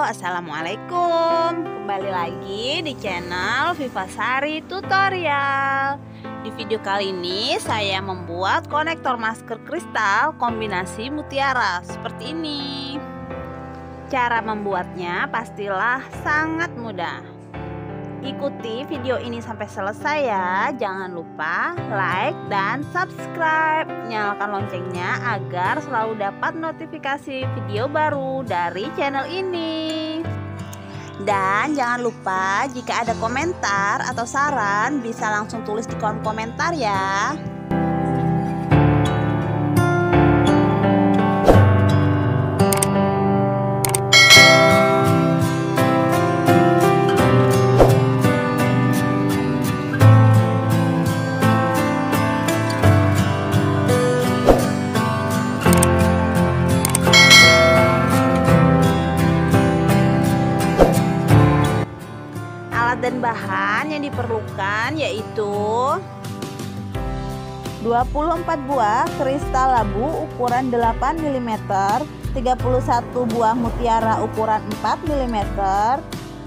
Assalamualaikum. Kembali lagi di channel Vivasari Tutorial. Di video kali ini saya membuat konektor masker kristal kombinasi mutiara seperti ini. Cara membuatnya pastilah sangat mudah. Ikuti video ini sampai selesai ya. Jangan lupa like dan subscribe. Nyalakan loncengnya agar selalu dapat notifikasi video baru dari channel ini. Dan jangan lupa jika ada komentar atau saran bisa langsung tulis di kolom komentar ya. Dan bahan yang diperlukan yaitu 24 buah kristal labu ukuran 8 mm, 31 buah mutiara ukuran 4 mm,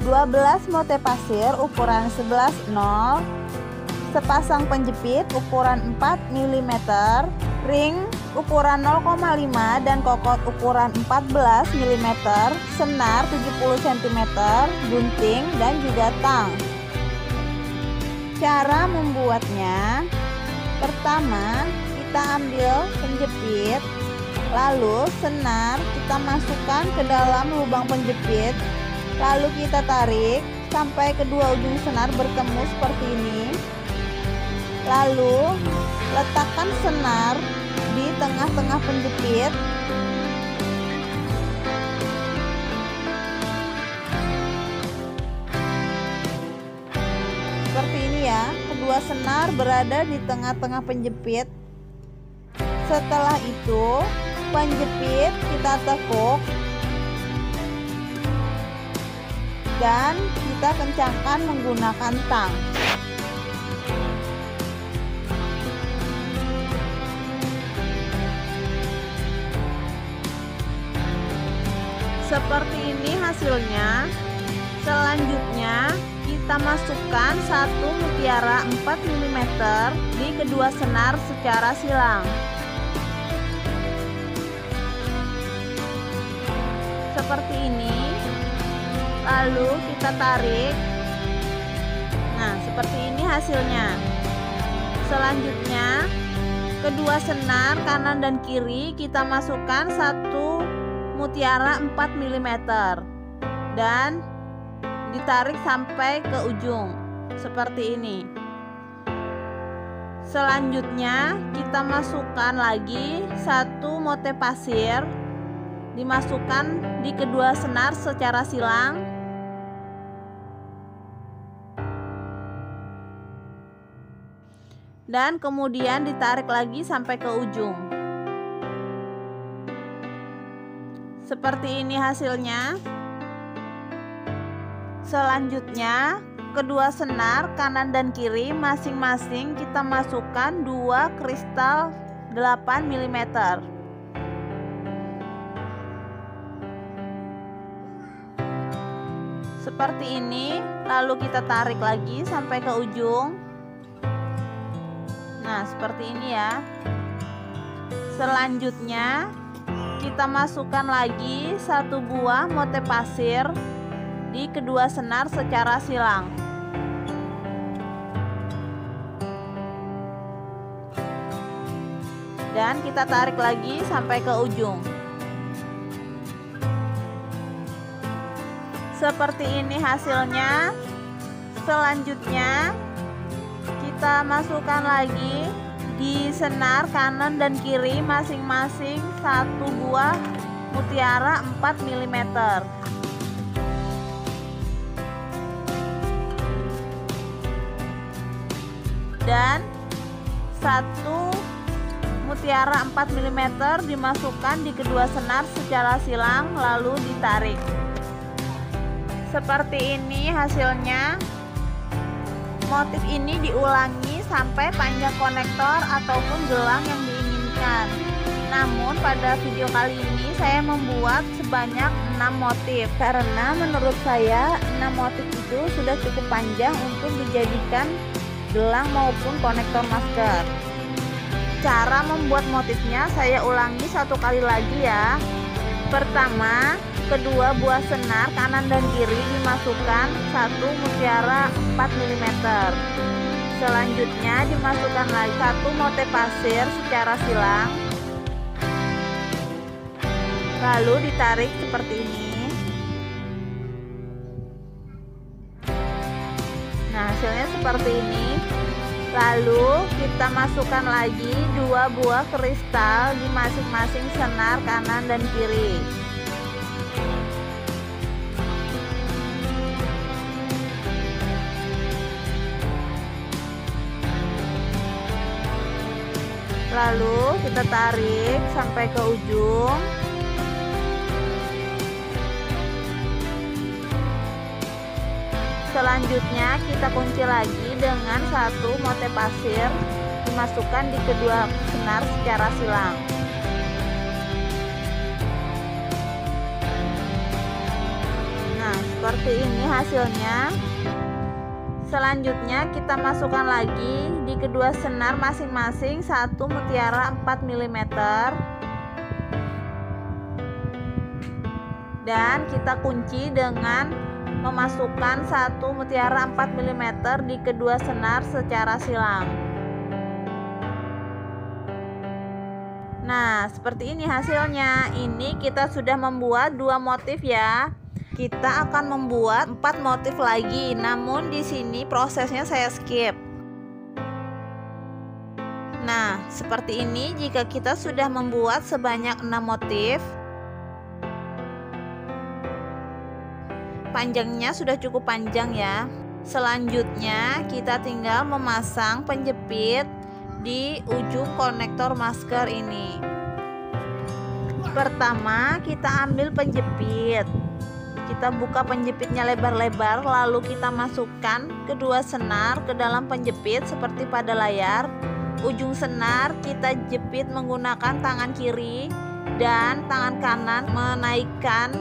12 mote pasir ukuran 11/0, sepasang penjepit ukuran 4 mm, ring ukuran 0,5 dan kokot ukuran 14 mm, senar 70 cm, gunting dan juga tang. Cara membuatnya, pertama kita ambil penjepit, lalu senar kita masukkan ke dalam lubang penjepit, lalu kita tarik sampai kedua ujung senar bertemu seperti ini, lalu letakkan senar di tengah-tengah penjepit. Seperti ini ya, kedua senar berada di tengah-tengah penjepit. Setelah itu penjepit kita tekuk dan kita kencangkan menggunakan tang. Seperti ini hasilnya. Selanjutnya kita masukkan satu mutiara 4 mm di kedua senar secara silang. Seperti ini. Lalu kita tarik. Nah, seperti ini hasilnya. Selanjutnya kedua senar kanan dan kiri kita masukkan satu mutiara 4 mm dan ditarik sampai ke ujung seperti ini. Selanjutnya kita masukkan lagi satu mote pasir, dimasukkan di kedua senar secara silang. Dan kemudian ditarik lagi sampai ke ujung. Seperti ini hasilnya. Selanjutnya kedua senar kanan dan kiri masing-masing kita masukkan dua kristal 8 mm. Seperti ini, lalu kita tarik lagi sampai ke ujung. Nah, seperti ini ya. Selanjutnya kita masukkan lagi satu buah mote pasir di kedua senar secara silang. Dan kita tarik lagi sampai ke ujung. Seperti ini hasilnya. Selanjutnya kita masukkan lagi di senar kanan dan kiri masing-masing satu buah mutiara 4 mm. Dan satu mutiara 4 mm dimasukkan di kedua senar secara silang lalu ditarik. Seperti ini hasilnya. Motif ini diulangi sampai panjang konektor ataupun gelang yang diinginkan. Namun pada video kali ini saya membuat sebanyak 6 motif karena menurut saya 6 motif itu sudah cukup panjang untuk dijadikan gelang maupun konektor masker. Cara membuat motifnya saya ulangi satu kali lagi ya. Pertama, kedua buah senar kanan dan kiri dimasukkan satu mutiara 4 mm. Selanjutnya dimasukkan lagi satu motif pasir secara silang, lalu ditarik seperti ini. Nah, hasilnya seperti ini. Lalu kita masukkan lagi dua buah kristal di masing-masing senar kanan dan kiri. Lalu kita tarik sampai ke ujung. Selanjutnya kita kunci lagi dengan satu motif pasir, dimasukkan di kedua senar secara silang. Nah, seperti ini hasilnya. Selanjutnya kita masukkan lagi di kedua senar masing-masing satu mutiara 4 mm. Dan kita kunci dengan memasukkan satu mutiara 4 mm di kedua senar secara silang. Nah, seperti ini hasilnya. Ini kita sudah membuat 2 motif ya. Kita akan membuat 4 motif lagi, namun di sini prosesnya saya skip. Nah, seperti ini jika kita sudah membuat sebanyak 6 motif. Panjangnya sudah cukup panjang ya. Selanjutnya kita tinggal memasang penjepit di ujung konektor masker ini. Pertama kita ambil penjepit, kita buka penjepitnya lebar-lebar, lalu kita masukkan kedua senar ke dalam penjepit seperti pada layar. Ujung senar kita jepit menggunakan tangan kiri dan tangan kanan menaikkan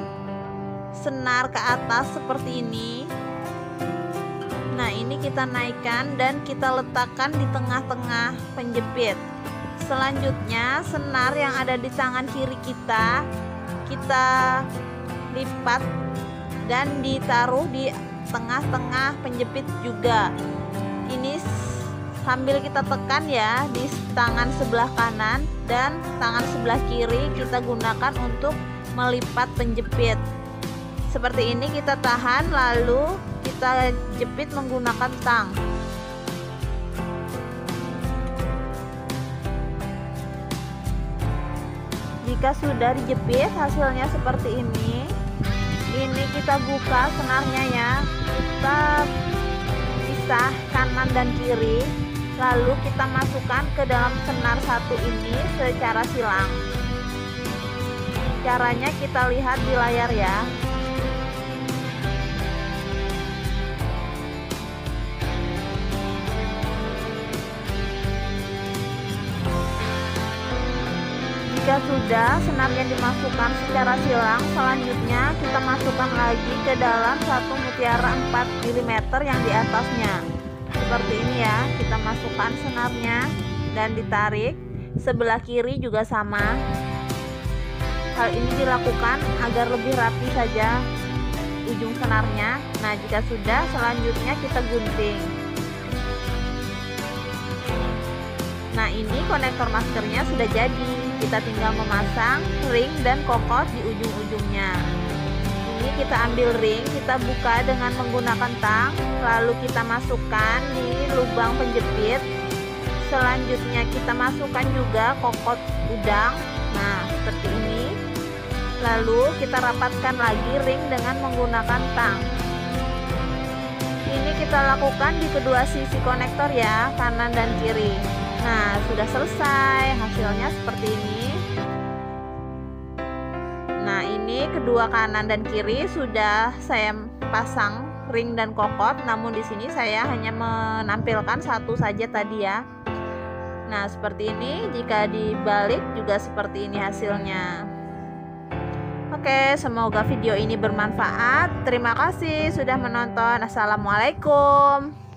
senar ke atas seperti ini. Nah, ini kita naikkan dan kita letakkan di tengah-tengah penjepit. Selanjutnya senar yang ada di tangan kiri kita lipat dan ditaruh di tengah-tengah penjepit juga. Ini sambil kita tekan ya di tangan sebelah kanan, dan tangan sebelah kiri kita gunakan untuk melipat penjepit. Seperti ini kita tahan, lalu kita jepit menggunakan tang. Jika sudah dijepit, hasilnya seperti ini. Ini kita buka senarnya ya. Kita pisah kanan dan kiri, lalu kita masukkan ke dalam senar satu ini secara silang. Caranya kita lihat di layar ya. Jika sudah senarnya dimasukkan secara silang, selanjutnya kita masukkan lagi ke dalam satu mutiara 4 mm yang di atasnya. Seperti ini ya, kita masukkan senarnya dan ditarik. Sebelah kiri juga sama. Hal ini dilakukan agar lebih rapi saja ujung senarnya. Nah, jika sudah, selanjutnya kita gunting. Nah, ini konektor maskernya sudah jadi. Kita tinggal memasang ring dan kokot di ujung-ujungnya. Ini kita ambil ring, kita buka dengan menggunakan tang, lalu kita masukkan di lubang penjepit. Selanjutnya kita masukkan juga kokot udang. Nah, seperti ini. Lalu kita rapatkan lagi ring dengan menggunakan tang. Ini kita lakukan di kedua sisi konektor ya, kanan dan kiri. Nah, sudah selesai. Hasilnya seperti ini. Nah, ini kedua kanan dan kiri sudah saya pasang ring dan kokot. Namun di sini saya hanya menampilkan satu saja tadi ya. Nah, seperti ini. Jika dibalik juga seperti ini hasilnya. Oke, semoga video ini bermanfaat. Terima kasih sudah menonton. Assalamualaikum.